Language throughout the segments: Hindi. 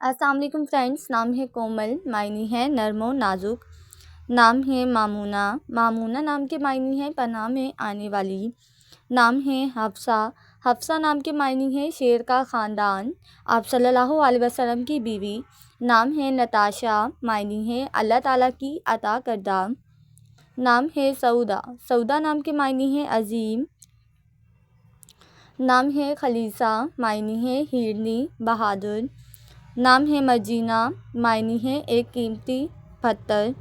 अस्सलाम वालेकुम फ्रेंड्स। नाम है कोमल, मायनी है नरमो नाजुक। नाम है मामूना, मामूना नाम के मायनी है पनाह में आने वाली। नाम है हफ्सा, हफ्सा नाम के मायनी है शेर का ख़ानदान, आप सल्लल्लाहु अलैहि वसल्लम की बीवी। नाम है नताशा, मायनी है अल्लाह ताला की अता करदा। नाम है सऊदा, सऊदा नाम के मायनी है अजीम। नाम है खलीसा, मायनी है हिरनी बहादुर। नाम है मजीना, मायनी है एक कीमती पत्थर।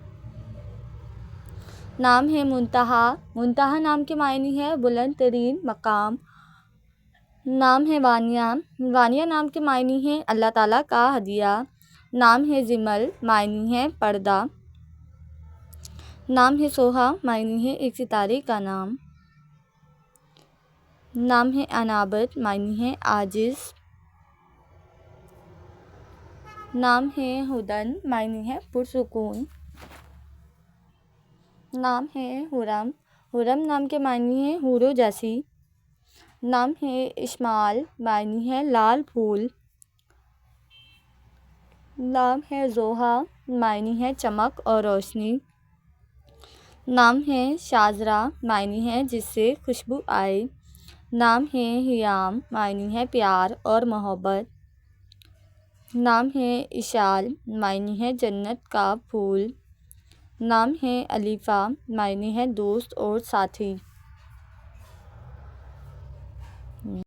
नाम है मुंतहा, मुंतहा नाम के मायनी है बुलंद तरीन मकाम। नाम है वानिया, वानिया नाम के मायनी है अल्लाह ताला का हदिया। नाम है जिमल, मायनी है पर्दा। नाम है सोहा, मायनी है एक सितारे का नाम। नाम है अनाबत, मायनी है आजिज़। नाम है हुदन, मायनी है पुरसुकून। नाम है हुरम, हुरम नाम के मायनी है हूरों जैसी। नाम है इस्माल, मायनी है लाल फूल। नाम है जोहा, मायनी है चमक और रोशनी। नाम है शाजरा, मायनी है जिससे खुशबू आए। नाम है हियाम, मायनी है प्यार और मोहब्बत। नाम है इशाल, मायनी है जन्नत का फूल। नाम है अलीफ़ा, मायने है दोस्त और साथी।